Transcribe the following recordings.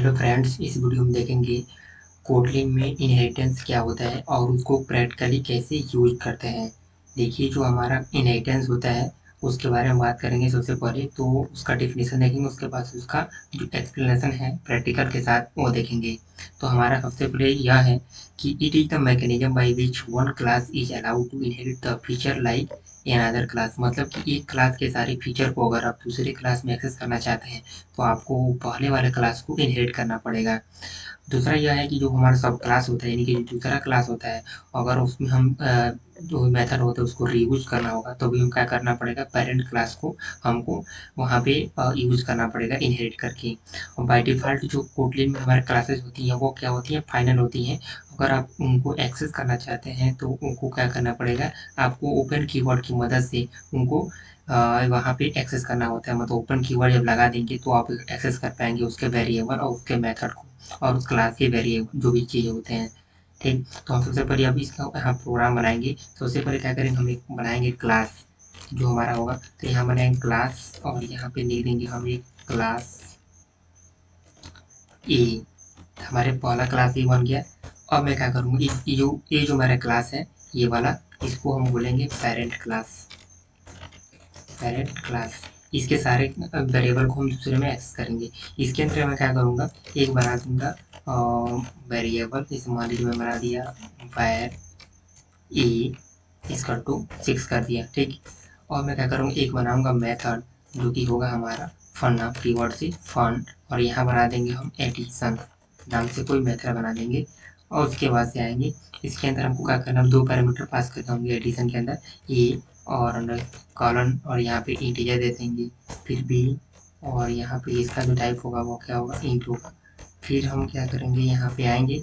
Hello friends, इस video में देखेंगे कोटलिन में इनहेरिटेंस क्या होता है और उसको प्रैक्टिकली कैसे यूज करते हैं। देखिए, जो हमारा इनहेरिटेंस होता है उसके बारे में बात करेंगे। सबसे पहले तो उसका डेफिनेशन देखेंगे, उसके बाद उसका जो एक्सप्लेनेशन है प्रैक्टिकल के साथ वो देखेंगे। तो हमारा सबसे पहले यह है कि it is the mechanism by which one class is allowed to inherit the feature like in other class. मतलब कि एक क्लास के सारे फीचर को अगर आप दूसरे क्लास में एक्सेस करना चाहते हैं तो आपको पहले वाले क्लास को इनहेरिट करना पड़ेगा। दूसरा यह है कि जो हमारा सब क्लास होता है, यानी कि जो दूसरा क्लास होता है, अगर उसमें हम जो मेथड होता है उसको रीयूज करना होगा तो भी हम क्या करना पड़ेगा, पेरेंट क्लास को हमको वहाँ पे यूज करना पड़ेगा इनहेरिट करके। और बाय डिफ़ॉल्ट जो कोटलिन में हमारे क्लासेस होती हैं वो क्या होती हैं, फाइनल होती हैं। अगर आप उनको एक्सेस करना चाहते हैं तो उनको क्या करना पड़ेगा, आपको ओपन कीवर्ड की मदद से उनको वहाँ पे एक्सेस करना होता है। मतलब ओपन कीवर्ड जब लगा देंगे तो आप एक्सेस कर पाएंगे उसके वेरिएबल और उसके मेथड को और उस क्लास के वेरिएबल जो भी चीज़ें होते हैं। ठीक, तो हम सबसे पहले अब इसका यहाँ प्रोग्राम बनाएंगे। सबसे पहले क्या करेंगे, हम एक बनाएंगे क्लास जो हमारा होगा। तो यहाँ बनाएंगे क्लास और यहाँ पे लिख देंगे हम एक क्लास ए। हमारे पहला क्लास ए बन गया। अब मैं क्या करूँगा, ये जो मेरा क्लास है ये वाला, इसको हम बोलेंगे पेरेंट क्लास। पेरेंट क्लास, इसके सारे वेरिएबल को हम दूसरे में एक्सेस करेंगे। इसके अंदर मैं क्या करूँगा, एक बना दूंगा वेरिएबल। जैसे मान लीजिए मैं बना दिया var ए इसका टू 6 कर दिया। ठीक, और मैं क्या करूँगा, एक बनाऊंगा मेथड जो कि होगा हमारा फन नाम कीवर्ड से फन, और यहाँ बना देंगे हम एडिशन नाम से कोई मेथड बना देंगे। और उसके बाद से आएंगे, इसके अंदर हमको क्या करना, दो पैरामीटर पास करते होंगे एडिशन के अंदर, ए और अंदर कॉलन, और यहाँ पे इंटीजर दे देंगे, फिर बी, और यहाँ पे इसका जो टाइप होगा वो क्या होगा, इंट होगा। फिर हम क्या करेंगे, यहाँ पे आएंगे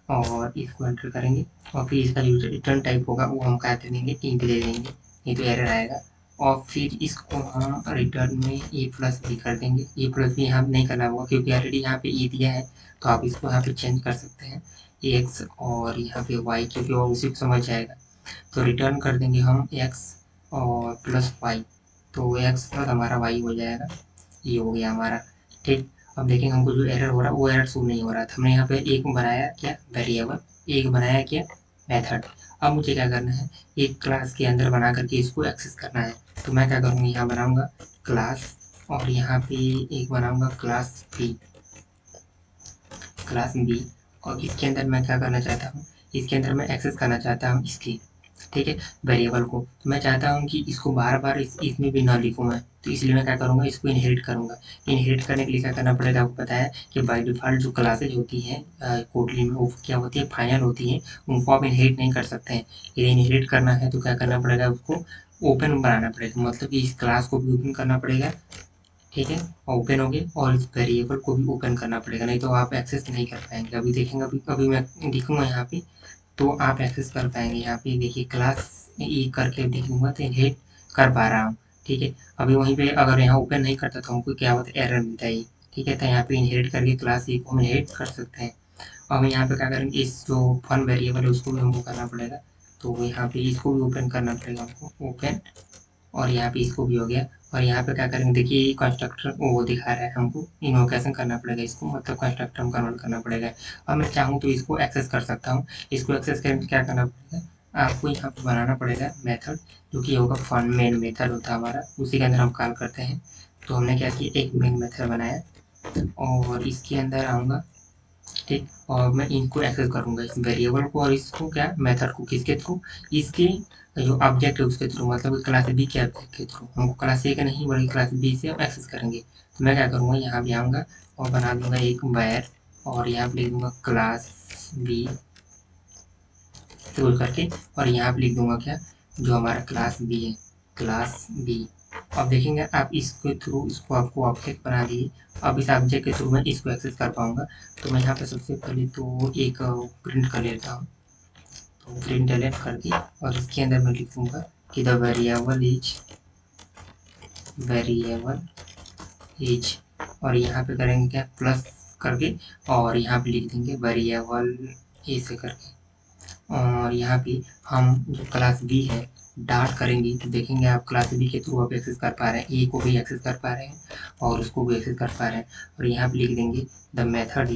और इसको एंटर करेंगे, और फिर इसका जो रिटर्न टाइप होगा वो हम क्या करेंगे, इंट दे देंगे, नहीं तो एरर आएगा। और फिर इसको हम रिटर्न में ए प्लस भी कर देंगे। ए प्लस भी यहाँ नहीं करना होगा क्योंकि ऑलरेडी यहाँ पे ए दिया है, तो आप इसको यहाँ पे चेंज कर सकते हैं एक्स और यहाँ पे वाई, क्योंकि वो उसी को समझ जाएगा। तो रिटर्न कर देंगे हम एक्स और प्लस वाई, तो एक्स प्लस हमारा वाई हो जाएगा। ये हो गया हमारा। ठीक, अब देखेंगे हमको जो एरर हो रहा है वो एरर शो नहीं हो रहा था। हमने यहाँ पे एक बनाया क्या, वेरिएबल, एक बनाया क्या, मेथड। अब मुझे क्या करना है, एक क्लास के अंदर बना करके इसको एक्सेस करना है। तो मैं क्या करूँगा, यहाँ बनाऊँगा क्लास, और यहाँ पे एक बनाऊँगा क्लास बी, क्लास बी। और इसके अंदर मैं क्या करना चाहता हूँ, इसके अंदर मैं एक्सेस करना चाहता हूँ इसकी, ठीक है, वेरिएबल को। तो मैं चाहता हूँ कि इसको बार बार इसमें भी ना लिखूँ मैं, तो इसलिए मैं क्या करूँगा, इसको इनहेरिट करूँगा। इनहेरिट करने के लिए क्या करना पड़ेगा, आपको पता है कि बाय डिफ़ॉल्ट जो क्लासेज होती हैं कोटलिन में वो क्या होती है, फाइनल होती हैं, उनको आप इनहेरिट नहीं कर सकते हैं। यदि इनहेरिट करना है तो क्या करना पड़ेगा, उसको ओपन बनाना पड़ेगा, मतलब कि इस क्लास को भी ओपन करना पड़ेगा। ठीक है, ओपन हो गए, और इस वेरिएबल को भी ओपन करना पड़ेगा, नहीं तो आप एक्सेस नहीं कर पाएंगे। अभी देखेंगे, अभी मैं लिखूँगा यहाँ पे तो आप एक्सेस कर पाएंगे। यहाँ पे देखिए क्लास ई करके देखूंगा तो इनहेरिट कर पा रहा हूँ। ठीक है, अभी वहीं पे अगर यहाँ ओपन नहीं करता तो हमको क्या होता है, एरर मिलता है। ठीक है, तो यहाँ पे इनहेरिट करके क्लास ई को हम इनहेरिट कर सकते हैं। अब यहाँ पे क्या करेंगे, इस जो फन वेरिएबल है उसको भी हमको करना पड़ेगा, तो यहाँ पे इसको भी ओपन करना पड़ेगा हमको, ओपन, और यहाँ पे इसको भी हो गया। और यहाँ पे क्या करेंगे, देखिए कंस्ट्रक्टर वो दिखा रहा है, हमको इन्वोकेशन करना पड़ेगा इसको, मतलब कंस्ट्रक्टर में कन्वर्ट करना पड़ेगा। और मैं चाहूँ तो इसको एक्सेस कर सकता हूँ। इसको एक्सेस करने में क्या करना पड़ेगा, आपको यहाँ पे बनाना पड़ेगा मेथड जो कि होगा फन मेन मेथड होता है हमारा, उसी के अंदर हम कॉल करते हैं। तो हमने क्या किया, एक मेन मेथड बनाया और इसके अंदर आऊँगा। ठीक, और मैं इनको एक्सेस करूँगा, इस वेरिएबल को और इसको क्या, मेथड को, किसके थ्रू, इसके जो ऑब्जेक्ट है उसके थ्रू, मतलब क्लास बी के ऑब्जेक्ट के थ्रू। हमको क्लास ए का नहीं बल्कि क्लास बी से हम एक्सेस करेंगे। तो मैं क्या करूँगा, यहाँ भी आऊँगा और बना दूंगा एक वैर, और यहाँ पे लिख दूंगा क्लास बी टूल करके, और यहाँ पे लिख दूंगा क्या, जो हमारा क्लास बी है, क्लास बी। अब देखेंगे आप इसके थ्रू इसको आपको ऑब्जेक्ट बना दिए। अब इस ऑब्जेक्ट के थ्रू मैं इसको एक्सेस कर पाऊंगा। तो मैं यहाँ पे सबसे पहले तो एक प्रिंट कर लेता हूँ, तो प्रिंट एलेफ कर दी, और इसके अंदर मैं लिखूंगा कि द वेरिएबल इज, और यहाँ पे करेंगे क्या, प्लस करके, और यहाँ पे लिख देंगे वेरिएबल ए से करके। और यहाँ पे हम जो क्लास बी है डार्ट करेंगे तो देखेंगे आप क्लास बी के थ्रू आप एक्सेस कर पा रहे हैं, ए को भी एक्सेस कर पा रहे हैं और उसको भी एक्सेस कर पा रहे हैं। और यहाँ पे लिख देंगे द मेथड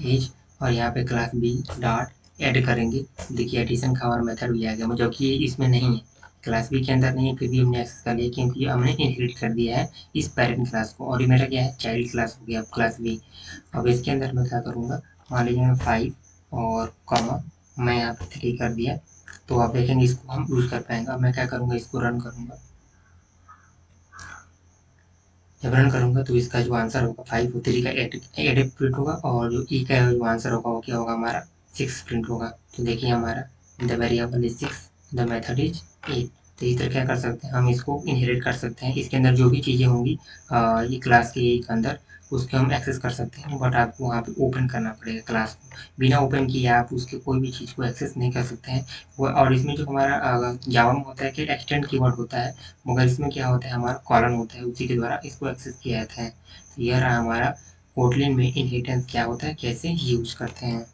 इज और यहाँ पे क्लास बी डॉट ऐड करेंगे। देखिए एडिशन का हमारा मेथड भी आ गया, मतलब कि इसमें नहीं है, क्लास बी के अंदर नहीं है, फिर भी हमने एक्सेस कर लिया क्योंकि हमने इनहेरिट कर दिया है इस पेरेंट क्लास को, और ये मेरा क्या है, चाइल्ड क्लास हो गया अब क्लास बी। अब इसके अंदर मैं क्या करूँगा, मान लीजिए मैं 5 और कॉमा मैं यहाँ पे 3 कर दिया, तो आप देखेंगे इसको हम यूज़ कर पाएंगे। अब मैं क्या करूँगा, इसको रन करूँगा। जब रन करूँगा तो इसका जो आंसर होगा 5 और 3 का एड प्रिंट होगा, और जो ई का जो आंसर होगा वो क्या होगा, हमारा 6 प्रिंट होगा। तो देखिए हमारा the variable is 6, the method is 8। तो इस तरह क्या कर सकते हैं, हम इसको इनहेरिट कर सकते हैं, इसके अंदर जो भी चीज़ें होंगी ये क्लास के अंदर उसके हम एक्सेस कर सकते हैं, बट आपको वहाँ पे ओपन करना पड़ेगा क्लास को। बिना ओपन किए आप उसके कोई भी चीज़ को एक्सेस नहीं कर सकते हैं। वो और इसमें जो हमारा जावा में होता है कि एक्सटेंड कीवर्ड होता है, मगर इसमें क्या होता है, हमारा कॉलन होता है, उसी के द्वारा इसको एक्सेस किया जाता है। तो यह रहा हमारा कोटलिन में इनहेरिटेंस क्या होता है, कैसे यूज करते हैं।